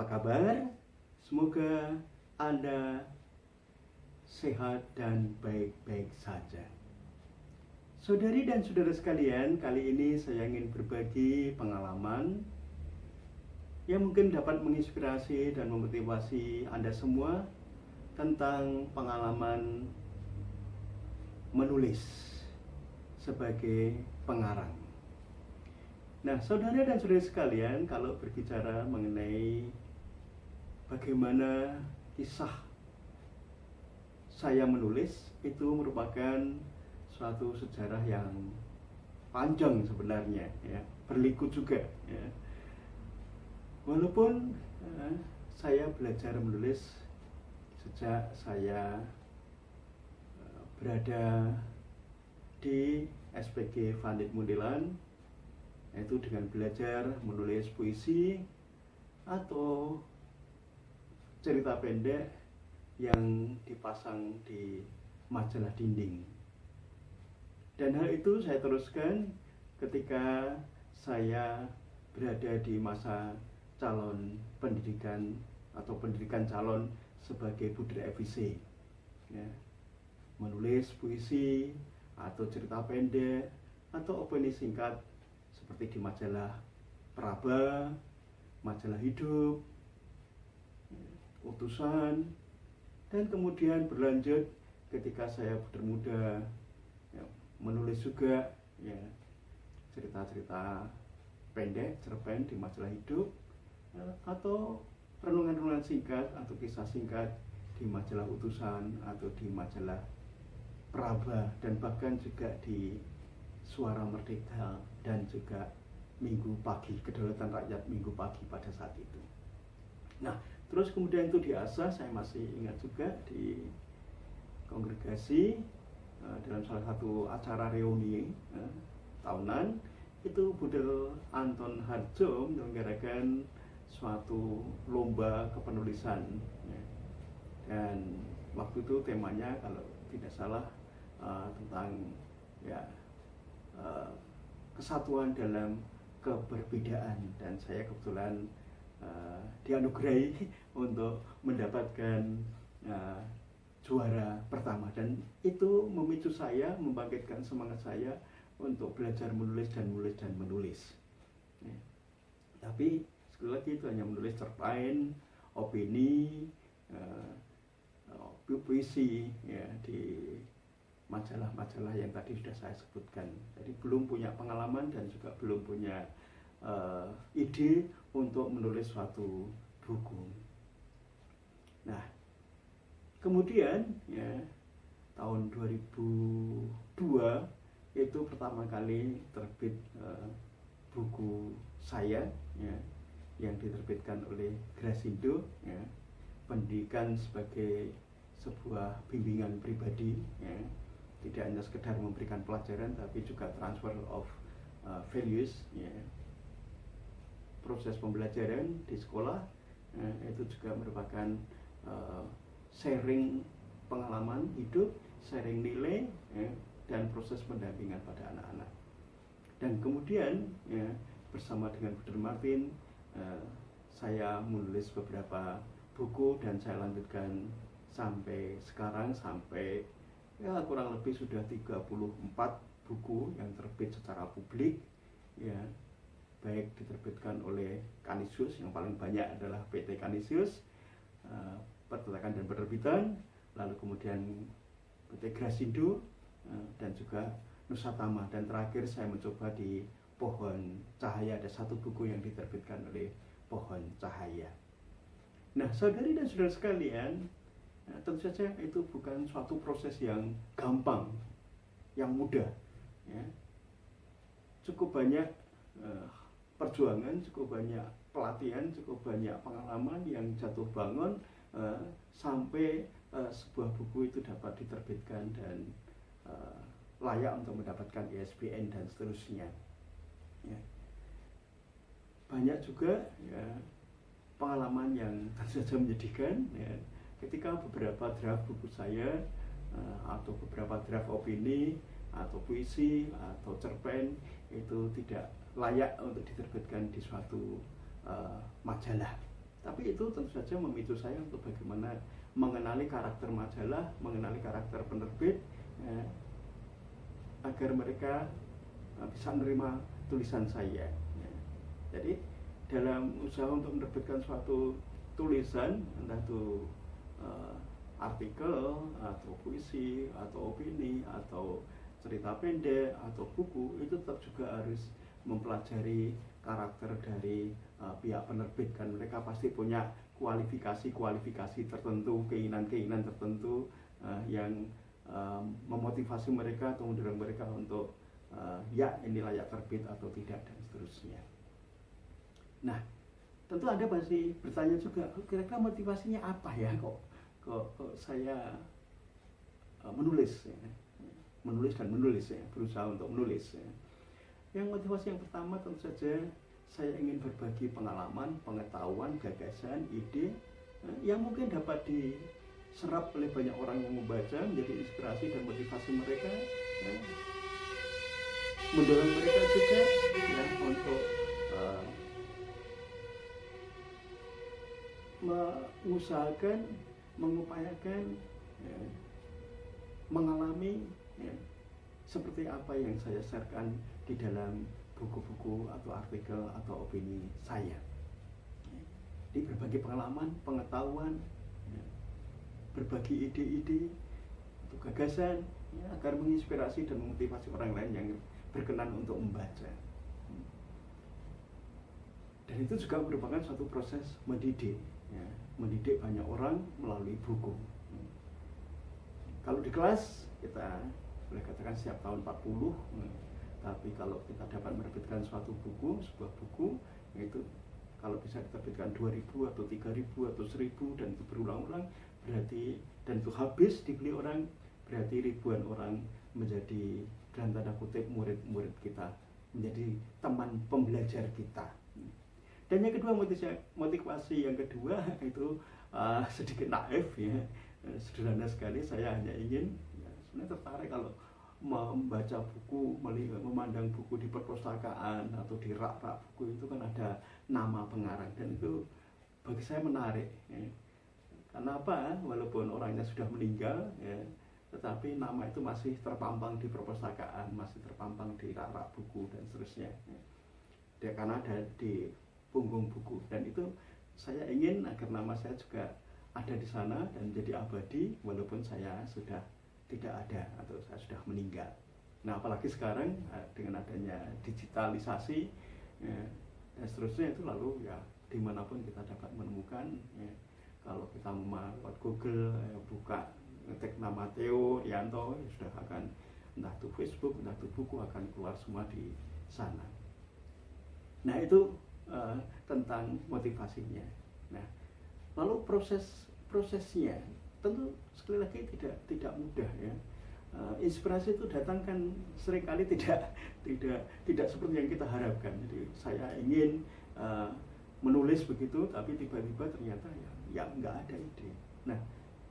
kabar? Semoga Anda sehat dan baik-baik saja. Saudari dan saudara sekalian, kali ini saya ingin berbagi pengalaman yang mungkin dapat menginspirasi dan memotivasi Anda semua tentang pengalaman menulis sebagai pengarang. Nah, saudara dan saudari sekalian, kalau berbicara mengenai bagaimana kisah saya menulis, itu merupakan suatu sejarah yang panjang sebenarnya, ya, berliku juga, ya. Walaupun saya belajar menulis sejak saya berada di SPG Vanit Mundilan, yaitu dengan belajar menulis puisi atau cerita pendek yang dipasang di majalah dinding. Dan hal itu saya teruskan ketika saya berada di masa calon pendidikan atau pendidikan calon sebagai Budir FIC, ya. Menulis puisi atau cerita pendek atau opini singkat seperti di majalah Praba, majalah Hidup, Utusan, dan kemudian berlanjut ketika saya muda, ya, menulis juga, ya, cerita-cerita pendek, cerpen di majalah Hidup, atau renungan-renungan singkat atau kisah singkat di majalah Utusan atau di majalah Praba, dan bahkan juga di Suara Merdeka dan juga Minggu Pagi, Kedaulatan Rakyat Minggu Pagi pada saat itu. Nah, terus kemudian itu diasah, saya masih ingat juga di kongregasi dalam salah satu acara reuni tahunan, itu Budir Anton Harjo menyelenggarakan suatu lomba kepenulisan, ya. Dan waktu itu temanya kalau tidak salah tentang, ya, kesatuan dalam keberbedaan, dan saya kebetulan dianugerahi untuk mendapatkan juara pertama, dan itu memicu saya, membangkitkan semangat saya untuk belajar menulis dan menulis, ya. Tapi sekali lagi itu hanya menulis cerpen, opini, puisi, ya, di majalah-majalah yang tadi sudah saya sebutkan. Jadi belum punya pengalaman dan juga belum punya ide untuk menulis suatu buku. Nah, kemudian, ya, tahun 2002 itu pertama kali terbit buku saya, ya, yang diterbitkan oleh Grasindo, ya, pendidikan sebagai sebuah bimbingan pribadi, ya. Tidak hanya sekedar memberikan pelajaran tapi juga transfer of values, ya. Proses pembelajaran di sekolah, itu juga merupakan sharing pengalaman hidup, sharing nilai, ya, dan proses pendampingan pada anak-anak. Dan kemudian, ya, bersama dengan Budir Martin, saya menulis beberapa buku dan saya lanjutkan sampai sekarang, sampai, ya, kurang lebih sudah 34 buku yang terbit secara publik, ya, baik diterbitkan oleh Kanisius, yang paling banyak adalah PT Kanisius, Percetakan dan Penerbitan, lalu kemudian PT Grasindo, dan juga Nusatama, dan terakhir saya mencoba di Pohon Cahaya, ada satu buku yang diterbitkan oleh Pohon Cahaya. Nah, saudari dan saudara sekalian, tentu saja itu bukan suatu proses yang gampang, yang mudah, ya. Cukup banyak perjuangan, cukup banyak pelatihan, cukup banyak pengalaman yang jatuh bangun sampai sebuah buku itu dapat diterbitkan dan layak untuk mendapatkan ISBN dan seterusnya, ya. Banyak juga, ya, pengalaman yang tentu saja menyedihkan, ya, ketika beberapa draft buku saya atau beberapa draft opini atau puisi atau cerpen itu tidak layak untuk diterbitkan di suatu majalah. Tapi itu tentu saja memicu saya untuk bagaimana mengenali karakter majalah, mengenali karakter penerbit, agar mereka bisa menerima tulisan saya. Jadi dalam usaha untuk menerbitkan suatu tulisan, entah itu artikel atau puisi atau opini atau cerita pendek atau buku, itu tetap juga harus mempelajari karakter dari pihak penerbit. Kan mereka pasti punya kualifikasi tertentu, keinginan tertentu yang memotivasi mereka atau mendorong mereka untuk ya ini layak terbit atau tidak, dan seterusnya. Nah, tentu Anda pasti bertanya juga, kira-kira motivasinya apa ya kok saya menulis dan menulis ya, berusaha untuk menulis ya. Yang motivasi yang pertama tentu saja saya ingin berbagi pengalaman, pengetahuan, gagasan, ide yang mungkin dapat diserap oleh banyak orang yang membaca, menjadi inspirasi dan motivasi mereka, mendorong mereka juga ya untuk mengusahakan, mengupayakan mengalami seperti apa yang saya sharekan di dalam buku-buku atau artikel atau opini saya. Di berbagi pengalaman, pengetahuan, berbagi ide-ide atau gagasan agar menginspirasi dan memotivasi orang lain yang berkenan untuk membaca. Dan itu juga merupakan suatu proses mendidik, mendidik banyak orang melalui buku. Kalau di kelas kita boleh katakan setiap tahun 40, tapi kalau kita dapat menerbitkan suatu buku, sebuah buku, yaitu kalau bisa diterbitkan 2000 atau 3000 atau 1000 dan itu berulang-ulang, berarti, dan itu habis dibeli orang, berarti ribuan orang menjadi dalam tanda kutip murid-murid kita, menjadi teman pembelajar kita. Dan yang kedua, motivasi yang kedua itu sedikit naif ya, sederhana sekali. Saya hanya ingin sebenarnya tertarik kalau membaca buku, memandang buku di perpustakaan atau di rak-rak buku, itu kan ada nama pengarang, dan itu bagi saya menarik ya. Karena apa? Walaupun orangnya sudah meninggal ya, tetapi nama itu masih terpampang di perpustakaan, masih terpampang di rak-rak buku dan seterusnya ya, karena ada di punggung buku. Dan itu saya ingin agar nama saya juga ada di sana dan menjadi abadi walaupun saya sudah tidak ada atau saya sudah meninggal. Nah, apalagi sekarang dengan adanya digitalisasi ya, dan seterusnya, itu lalu ya dimanapun kita dapat menemukan ya. Kalau kita lewat Google buka ngetik nama Theo Rianto, ya sudah akan, entah itu Facebook, entah itu buku, akan keluar semua di sana. Nah, itu tentang motivasinya. Nah, lalu prosesnya tentu sekali lagi tidak mudah ya. Inspirasi itu datang kan seringkali tidak seperti yang kita harapkan. Jadi saya ingin menulis begitu, tapi tiba-tiba ternyata ya nggak ada ide. Nah,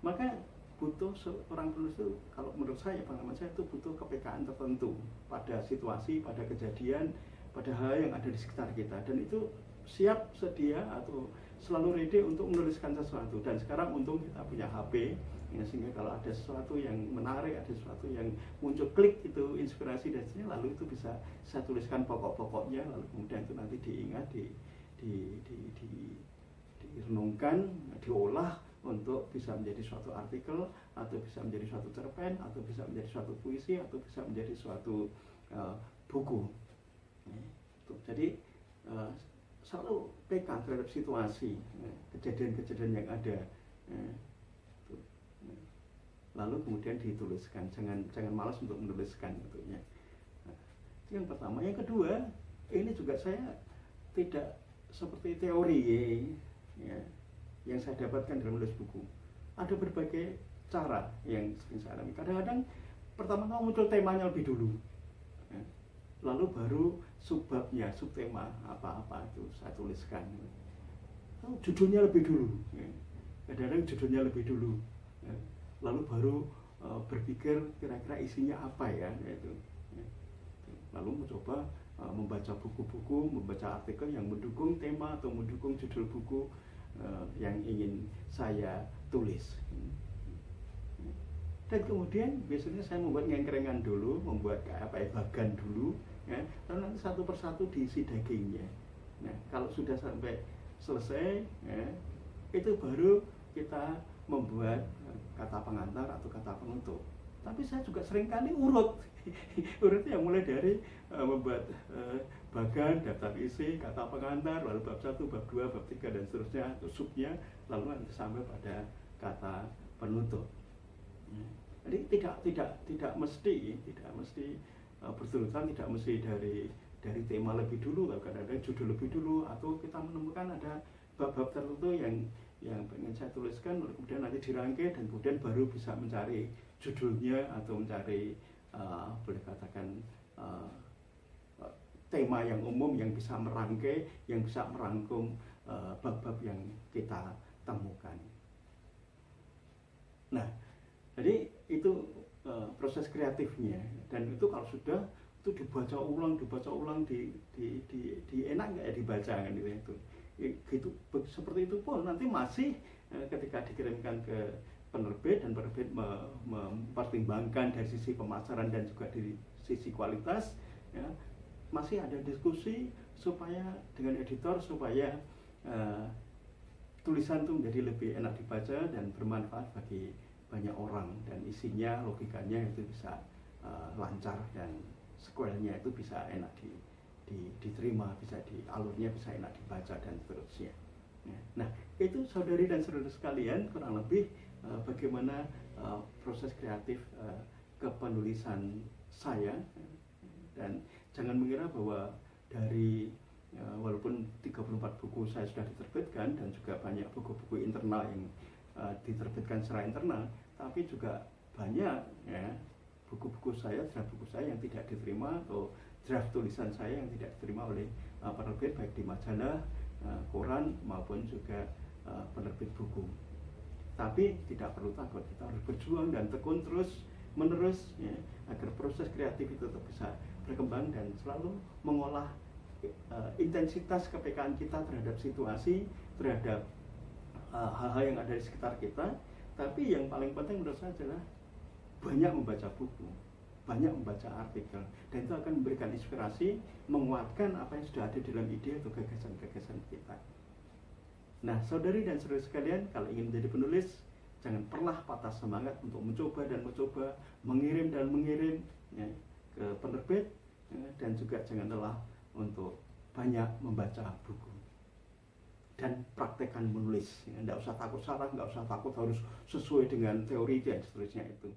maka butuh seorang penulis itu, kalau menurut saya, pengalaman saya, itu butuh kepekaan tertentu pada situasi, pada kejadian, pada hal yang ada di sekitar kita, dan itu siap, sedia, atau selalu ready untuk menuliskan sesuatu. Dan sekarang untung kita punya HP ya, sehingga kalau ada sesuatu yang menarik, ada sesuatu yang muncul, klik itu inspirasi dan sebagainya, lalu itu bisa saya tuliskan pokok-pokoknya, lalu kemudian itu nanti diingat, direnungkan, diolah untuk bisa menjadi suatu artikel, atau bisa menjadi suatu cerpen, atau bisa menjadi suatu puisi, atau bisa menjadi suatu buku. Jadi selalu peka terhadap situasi, kejadian-kejadian yang ada, lalu kemudian dituliskan. Jangan malas untuk menuliskan tentunya. Itu yang pertama. Yang kedua, ini juga saya tidak seperti teori ya, yang saya dapatkan dalam menulis buku. Ada berbagai cara yang sering saya alami. Kadang-kadang pertama-tama muncul temanya lebih dulu, lalu baru subbabnya, subtema apa-apa itu saya tuliskan. Judulnya lebih dulu, kadang-kadang judulnya lebih dulu, lalu baru berpikir kira-kira isinya apa ya, gitu. Lalu mencoba membaca buku-buku, membaca artikel yang mendukung tema atau mendukung judul buku, yang ingin saya tulis. Dan kemudian biasanya saya membuat ngengkrengan dulu, membuat bagan dulu, ya, lalu nanti satu persatu diisi dagingnya. Nah, kalau sudah sampai selesai, ya, itu baru kita membuat kata pengantar atau kata penutup. Tapi saya juga seringkali urut. Urutnya mulai dari membuat bagan, daftar isi, kata pengantar, lalu bab 1, bab 2, bab 3 dan seterusnya, subnya, lalu nanti sampai pada kata penutup. Jadi tidak mesti berturutan, tidak mesti dari tema lebih dulu, kadang-kadang judul lebih dulu, atau kita menemukan ada bab-bab tertentu yang pengen saya tuliskan, lalu kemudian nanti dirangkai dan kemudian baru bisa mencari judulnya atau mencari boleh katakan tema yang umum yang bisa merangkai, yang bisa merangkum bab-bab yang kita temukan. Nah, jadi itu proses kreatifnya, dan itu kalau sudah itu dibaca ulang di enak nggak ya dibaca kan itu gitu. Seperti itu pun nanti masih ketika dikirimkan ke penerbit dan penerbit mempertimbangkan dari sisi pemasaran dan juga dari sisi kualitas, ya, masih ada diskusi supaya dengan editor supaya tulisan itu menjadi lebih enak dibaca dan bermanfaat bagi banyak orang, dan isinya, logikanya itu bisa lancar dan square-nya itu bisa enak diterima, bisa alurnya bisa enak dibaca dan seterusnya. Nah, itu saudari dan saudara sekalian kurang lebih bagaimana proses kreatif kepenulisan saya. Dan jangan mengira bahwa dari walaupun 34 buku saya sudah diterbitkan dan juga banyak buku-buku internal yang diterbitkan secara internal, tapi juga banyak, ya, buku-buku saya, draft buku saya yang tidak diterima, atau draft tulisan saya yang tidak diterima oleh penerbit baik di majalah, koran maupun juga penerbit buku. Tapi tidak perlu takut, kita harus berjuang dan tekun terus menerus, ya, agar proses kreatif itu tetap bisa berkembang dan selalu mengolah intensitas kepekaan kita terhadap situasi, terhadap hal-hal yang ada di sekitar kita. Tapi yang paling penting menurut saya adalah banyak membaca buku, banyak membaca artikel, dan itu akan memberikan inspirasi, menguatkan apa yang sudah ada dalam ide atau gagasan-gagasan kita. Nah, saudari dan saudara sekalian, kalau ingin menjadi penulis, jangan pernah patah semangat untuk mencoba, mengirim, ya, ke penerbit, ya, dan juga jangan lelah untuk banyak membaca buku. Dan praktekkan menulis, tidak usah takut salah, nggak usah takut harus sesuai dengan teori dan seterusnya itu.